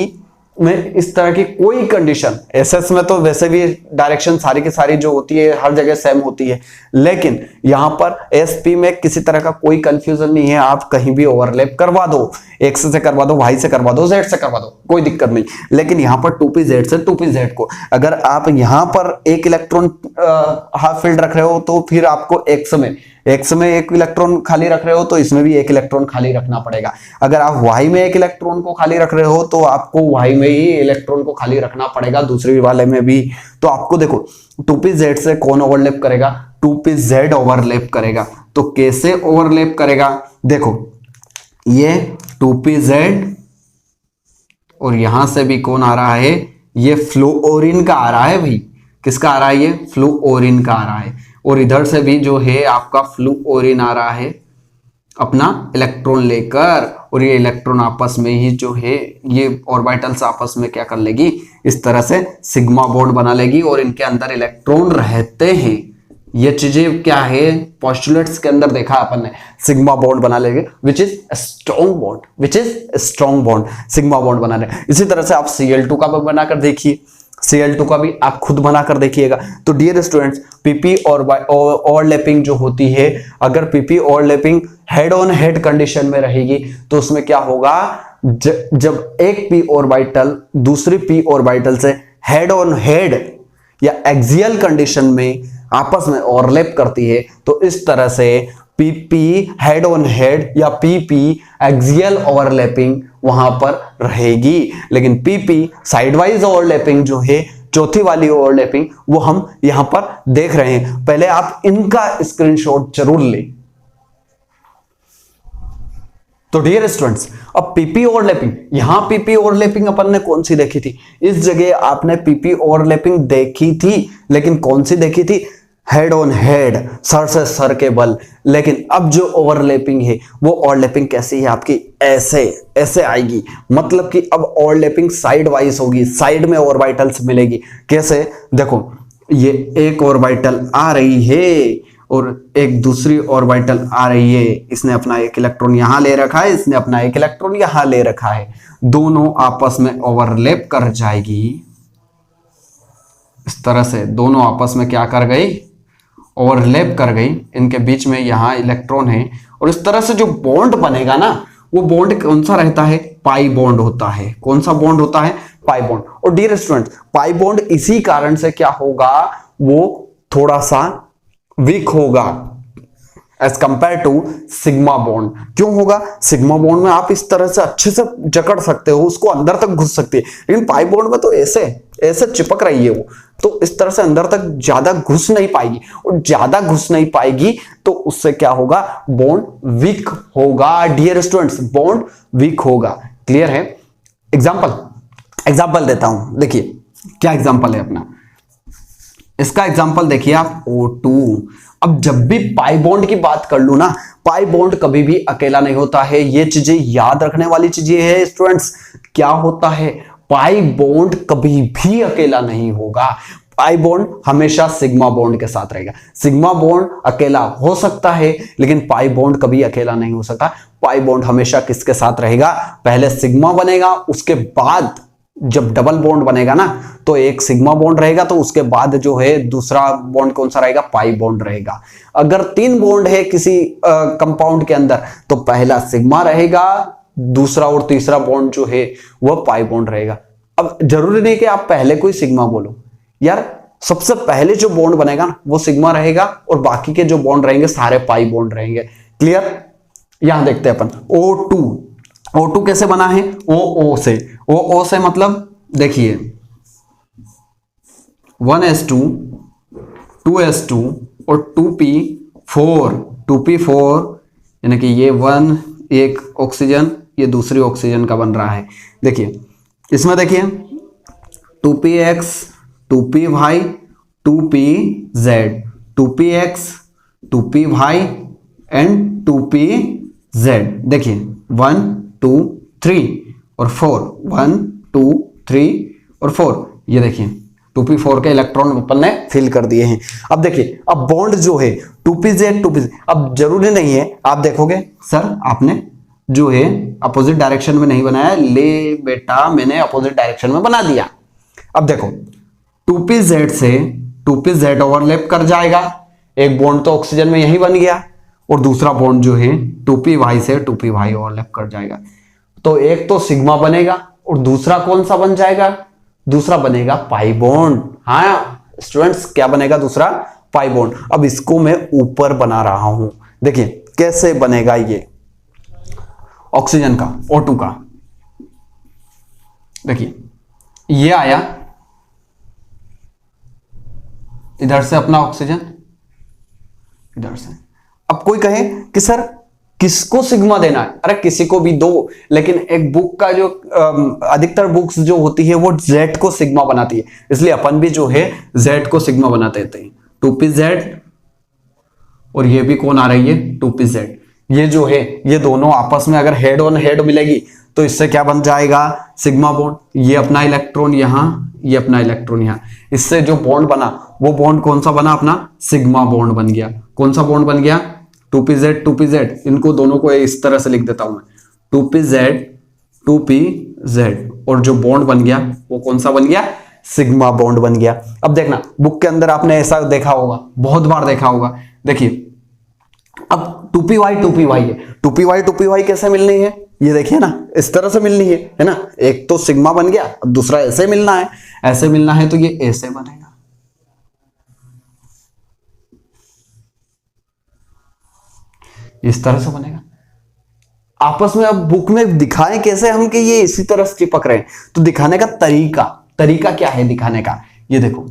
में इस तरह की कोई कंडीशन, ss में तो वैसे भी डायरेक्शन सारी की सारी जो होती है हर जगह सेम होती है, लेकिन यहां पर sp में किसी तरह का कोई कंफ्यूजन नहीं है। आप कहीं भी ओवरलैप करवा दो, x से करवा दो, y से करवा दो, z से करवा दो, कोई दिक्कत नहीं। लेकिन यहां पर 2pz से 2pz को अगर आप यहां पर एक इलेक्ट्रॉन हाफ फील्ड रख रहे हो तो फिर आपको x में एक इलेक्ट्रॉन खाली रख रहे हो तो इसमें भी एक इलेक्ट्रॉन खाली रखना पड़ेगा। अगर आप y में एक इलेक्ट्रॉन को खाली रख रहे हो तो आपको y में ही इलेक्ट्रॉन को खाली रखना पड़ेगा, दूसरी वाले में भी। तो आपको देखो 2pz से कौन ओवरलैप करेगा, 2pz ओवरलैप करेगा। तो कैसे ओवरलैप करेगा, देखो ये 2pz और यहां से भी कौन आ रहा है, ये फ्लूओरिन का आ रहा है भाई। किसका आ रहा है, ये फ्लूओरिन का आ रहा है। और इधर से भी जो है आपका फ्लूओरिन आ रहा है अपना इलेक्ट्रॉन लेकर, और ये इलेक्ट्रॉन आपस में ही जो है ये ऑर्बिटल्स आपस में क्या कर लेगी, इस तरह से सिग्मा बॉन्ड बना लेगी और इनके अंदर इलेक्ट्रॉन रहते हैं। ये चीजें क्या है, पोस्टुलेट्स के अंदर देखा अपन ने, सिग्मा बॉन्ड बना लेंगे which is strong bond, which is strong bond, sigma bond बना ले। इसी तरह से आप Cl2 का भी बनाकर देखिए, Cl2 का भी आप खुद बनाकर देखिएगा। तो डियर स्टूडेंट्स, पीपी और ओवरलैपिंग जो होती है, अगर PP overlapping head on head condition में रहेगी तो उसमें क्या होगा, जब एक पी ऑर्बिटल दूसरी पी ऑर्बिटल से हेड ऑन हेड या एक्सियल कंडीशन में आपस में ओवरलैप करती है तो इस तरह से पीपी हेड ऑन हेड या पीपी एक्सियल ओवरलैपिंग वहां पर रहेगी। लेकिन पीपी साइडवाइज ओवरलैपिंग जो है, चौथी वाली ओवरलैपिंग, वो हम यहां पर देख रहे हैं। पहले आप इनका स्क्रीनशॉट जरूर लें। तो डियर स्टूडेंट्स, अब पीपी ओवरलैपिंग, यहां पीपी ओवरलैपिंग अपन ने कौन सी देखी थी, इस जगह आपने पीपी ओवरलैपिंग देखी थी, लेकिन कौन सी देखी थी, हेड ऑन हेड, सर से सर के बल। लेकिन अब जो ओवरलैपिंग है वो ओवरलैपिंग कैसी है आपकी, ऐसे ऐसे आएगी। मतलब कि अब ओवरलैपिंग साइड वाइज होगी, साइड में ऑर्बिटल्स मिलेगी। कैसे, देखो ये एक ऑर्बिटल आ रही है और एक दूसरी ऑर्बिटल आ रही है, इसने अपना एक इलेक्ट्रॉन यहां ले रखा है, इसने अपना एक इलेक्ट्रॉन यहां ले रखा है, दोनों आपस में ओवरलैप कर जाएगी। इस तरह से दोनों आपस में क्या कर गई, ओवरलैप कर गई। इनके बीच में यहां इलेक्ट्रॉन है और इस तरह से जो बॉन्ड बनेगा ना, वो बॉन्ड कौन सा रहता है, पाई बॉन्ड होता है। कौन सा बॉन्ड होता है, पाई बॉन्ड। और डियर स्टूडेंट्स, पाई बॉन्ड इसी कारण से क्या होगा, वो थोड़ा सा वीक होगा as compare to sigma bond. क्यों होगा, सिग्मा बॉन्ड में आप इस तरह से अच्छे से जकड़ सकते हो, उसको अंदर तक घुस सकती है, लेकिन पाई बॉन्ड में तो ऐसे ऐसे चिपक रही है वो, तो इस तरह से अंदर तक ज्यादा घुस नहीं पाएगी, और ज्यादा घुस नहीं पाएगी तो उससे क्या होगा, बॉन्ड वीक होगा। डियर स्टूडेंट्स, बॉन्ड वीक होगा। क्लियर है। एग्जाम्पल देता हूं, देखिए क्या एग्जाम्पल है अपना। इसका एग्जाम्पल देखिए आप, O2। अब जब भी पाई बॉन्ड की बात कर लूं ना, पाई बॉन्ड कभी भी अकेला नहीं होता है। ये चीजें याद रखने वाली चीजें है स्टूडेंट्स। क्या होता है, पाई बॉन्ड कभी भी अकेला नहीं होगा। पाई बॉन्ड हमेशा सिग्मा बॉन्ड के साथ रहेगा। सिग्मा बॉन्ड अकेला हो सकता है लेकिन पाई बॉन्ड कभी अकेला नहीं हो सकता। पाई बॉन्ड हमेशा किसके साथ रहेगा, पहले सिग्मा बनेगा, उसके बाद जब डबल बॉन्ड बनेगा ना तो एक सिग्मा बॉन्ड रहेगा, तो उसके बाद जो है दूसरा बॉन्ड कौन सा रहेगा, पाई बॉन्ड रहेगा। अगर 3 बॉन्ड है किसी कंपाउंड के अंदर तो पहला सिग्मा रहेगा, दूसरा और तीसरा बॉन्ड जो है वह पाई बॉन्ड रहेगा। अब जरूरी नहीं कि आप पहले कोई सिग्मा बोलो यार, सबसे पहले जो बॉन्ड बनेगा ना वो सिग्मा रहेगा और बाकी के जो बॉन्ड रहेंगे सारे पाई बॉन्ड रहेंगे। क्लियर? यहां देखते हैं अपन O2। O2 कैसे बना है, OO से। OO से मतलब देखिए 1s2 2s2 और 2p4 यानी कि ये एक ऑक्सीजन, ये दूसरी ऑक्सीजन का बन रहा है। देखिए इसमें देखिए 2px 2py 2pz 2px 2py and 2pz। देखिए 1 2 3 और 4, 1 2 3 और 4, ये देखिए 2p4 के इलेक्ट्रॉन अपन ने फिल कर दिए हैं। अब देखिए अब बॉन्ड जो है 2pz, अब जरूरी नहीं है, आप देखोगे सर आपने जो है अपोजिट डायरेक्शन में नहीं बनाया, ले बेटा मैंने अपोजिट डायरेक्शन में बना दिया। अब देखो 2pz से 2pz ओवरलैप कर जाएगा, एक बॉन्ड तो ऑक्सीजन में यही बन गया, और दूसरा बॉन्ड जो है 2py से 2py ओवरलैप कर जाएगा। तो एक तो सिग्मा बनेगा और दूसरा कौन सा बन जाएगा, दूसरा बनेगा पाई बॉन्ड। हाँ स्टूडेंट्स, क्या बनेगा दूसरा, पाई बॉन्ड। अब इसको मैं ऊपर बना रहा हूं, देखिए कैसे बनेगा ये ऑक्सीजन का, O2 का। देखिए ये आया इधर से अपना ऑक्सीजन, इधर से। अब कोई कहे कि सर किसको सिग्मा देना है, अरे किसी को भी दो, लेकिन एक बुक का जो अधिकतर बुक्स जो होती है वो Z को सिग्मा बनाती है, इसलिए अपन भी जो है Z को सिग्मा बना देते हैं। 2pz और ये भी कौन आ रही है, 2pz। ये जो है ये दोनों आपस में अगर हेड ऑन हेड मिलेगी तो इससे क्या बन जाएगा, सिग्मा बॉन्ड। ये अपना इलेक्ट्रॉन यहां, ये अपना इलेक्ट्रॉन यहां, इससे जो बॉन्ड बना वो बॉन्ड कौन सा बना, अपना सिग्मा बॉन्ड बन गया। कौन सा बॉन्ड बन गया, 2pz। इनको दोनों को इस तरह से लिख देता हूं मैं, 2pz, और जो बॉन्ड बन गया वो कौन सा बन गया, सिग्मा बॉन्ड बन गया। अब देखना बुक के अंदर आपने ऐसा देखा होगा, बहुत बार देखा होगा। देखिए अब 2py है, 2py कैसे मिलनी है, ये देखिए ना इस तरह से मिलनी है ना, एक तो सिग्मा बन गया, अब दूसरा ऐसे मिलना है, ऐसे मिलना है तो ये ऐसे बनेगा। इस तरह से बनेगा आपस में। अब बुक में दिखाएं कैसे हम कि ये इसी तरह से चिपक रहे हैं, तो दिखाने का तरीका क्या है दिखाने का, ये देखो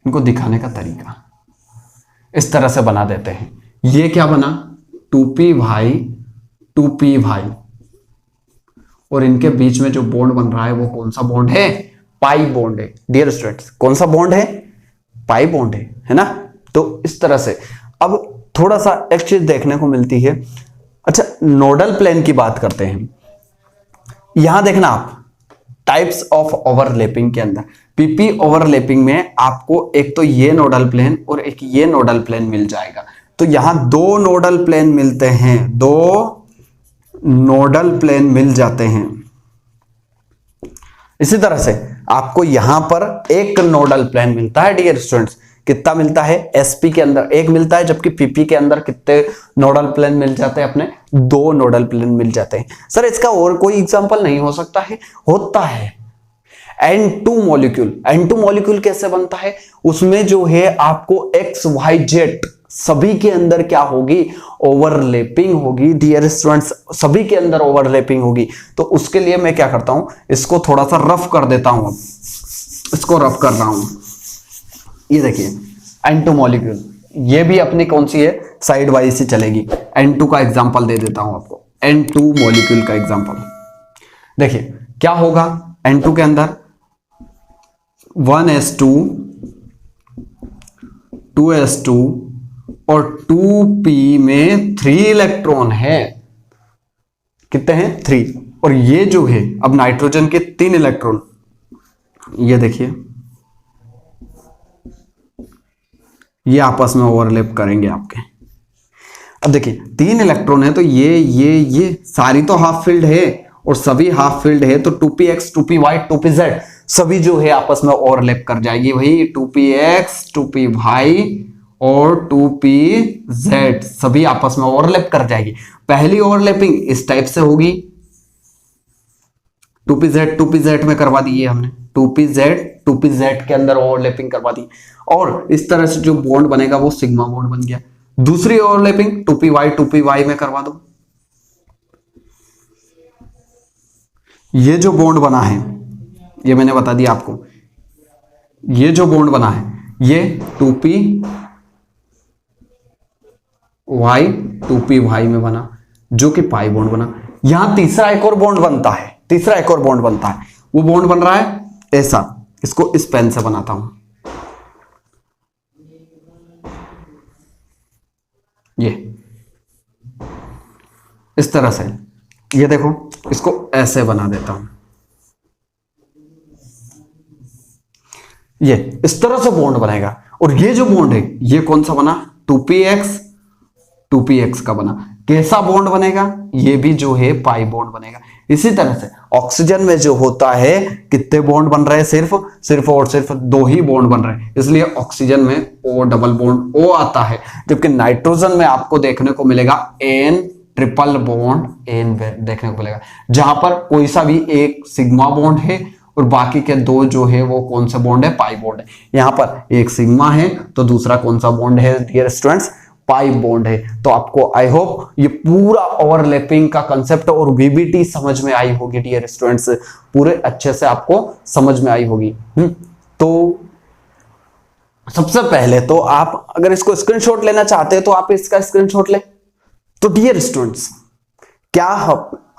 इनको दिखाने का तरीका इस तरह से बना देते हैं। ये क्या बना, 2py और इनके बीच में जो बॉन्ड बन रहा है वो कौन सा बॉन्ड है, पाई बॉन्ड है। डियर स्टूडेंट्स कौन सा बॉन्ड है, पाई बॉन्ड है ना। तो इस तरह से अब थोड़ा सा एक चीज देखने को मिलती है। अच्छा नोडल प्लेन की बात करते हैं, यहां देखना आप टाइप्स ऑफ ओवरलैपिंग के अंदर पीपी ओवरलैपिंग में आपको एक तो ये नोडल प्लेन और एक ये नोडल प्लेन मिल जाएगा। तो यहां 2 नोडल प्लेन मिलते हैं, 2 नोडल प्लेन मिल जाते हैं। इसी तरह से आपको यहां पर एक नोडल प्लेन मिलता है। डियर स्टूडेंट्स कितना मिलता है, एसपी के अंदर एक मिलता है, जबकि पीपी के अंदर कितने नोडल प्लेन मिल जाते हैं, अपने 2 नोडल प्लेन मिल जाते हैं। सर इसका और कोई एग्जांपल नहीं हो सकता है, होता है N2 मॉलिक्यूल। N2 मॉलिक्यूल कैसे बनता है, उसमें जो है आपको XYZ सभी के अंदर क्या होगी, ओवरलैपिंग होगी। डियर स्टूडेंट्स सभी के अंदर ओवरलैपिंग होगी। तो उसके लिए मैं क्या करता हूं, इसको थोड़ा सा रफ कर देता हूं, इसको रफ कर रहा हूं। ये देखिए N2 मॉलिक्यूल, ये भी अपनी कौन सी है, साइड वाइज से चलेगी। N2 का एग्जांपल दे देता हूं आपको, N2 मॉलिक्यूल का एग्जांपल। देखिए क्या होगा N2 के अंदर 1s2 2s2 और 2p में 3 इलेक्ट्रॉन है। कितने हैं, 3। और ये जो है अब नाइट्रोजन के 3 इलेक्ट्रॉन, ये देखिए, ये आपस में ओवरलैप करेंगे आपके। अब देखिए 3 इलेक्ट्रॉन है तो ये सारी तो हाफ फील्ड है और सभी हाफ फील्ड है, तो 2px 2py 2pz सभी जो है आपस में ओवरलैप कर जाएगी भाई। 2px 2py और 2pz सभी आपस में ओवरलैप कर जाएगी। पहली ओवरलैपिंग इस टाइप से होगी, 2pz में करवा दी है हमने, 2pz के अंदर ओवरलैपिंग करवा दी, और इस तरह से जो बॉन्ड बनेगा वो सिग्मा बॉन्ड बन गया। दूसरी ओवरलैपिंग 2py में करवा दो। ये जो बॉन्ड बना है, ये मैंने बता दिया आपको, ये जो बॉन्ड बना है ये 2py 2py में बना, जो कि पाई बॉन्ड बना। यहां तीसरा एक और बॉन्ड बनता है, वो बॉन्ड बन रहा है ऐसा, इसको इस पेन से बनाता हूं, ये इस तरह से, ये देखो इसको ऐसे बना देता हूं, ये इस तरह से बॉन्ड बनेगा। और ये जो बॉन्ड है ये कौन सा बना, 2px का बना। कैसा बॉन्ड बनेगा, ये भी जो है पाई बॉन्ड बनेगा। इसी तरह से ऑक्सीजन में जो होता है कितने बॉन्ड बन रहे हैं, सिर्फ और सिर्फ 2 ही बॉन्ड बन रहे हैं, इसलिए ऑक्सीजन में ओ डबल बॉन्ड ओ आता है। जबकि नाइट्रोजन में आपको देखने को मिलेगा N ट्रिपल बॉन्ड N देखने को मिलेगा, जहां पर कोई सा भी एक सिग्मा बॉन्ड है और बाकी के 2 जो है वो कौन सा बॉन्ड है, पाई बॉन्ड है। यहां पर एक सिग्मा है तो दूसरा कौन सा बॉन्ड है डियर स्टूडेंट्स, पाई बॉन्ड है। तो आपको आई होप ये पूरा ओवरलैपिंग का कंसेप्ट और वीबीटी समझ में आई होगी डियर स्टूडेंट्स, पूरे अच्छे से आपको समझ में आई होगी। तो सबसे पहले तो आप अगर इसको स्क्रीनशॉट लेना चाहते हैं तो आप इसका स्क्रीनशॉट लें। तो डियर स्टूडेंट्स, क्या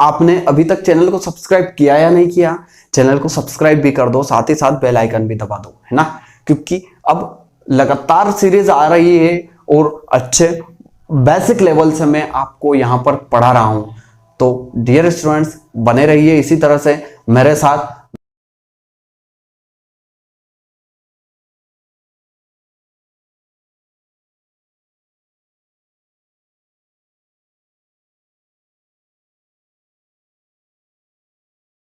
आपने अभी तक चैनल को सब्सक्राइब किया या नहीं किया, चैनल को सब्सक्राइब भी कर दो, साथ ही साथ बेल आइकन भी दबा दो, है ना, क्योंकि अब लगातार सीरीज आ रही है और अच्छे बेसिक लेवल से मैं आपको यहां पर पढ़ा रहा हूं। तो डियर स्टूडेंट्स बने रहिए इसी तरह से मेरे साथ,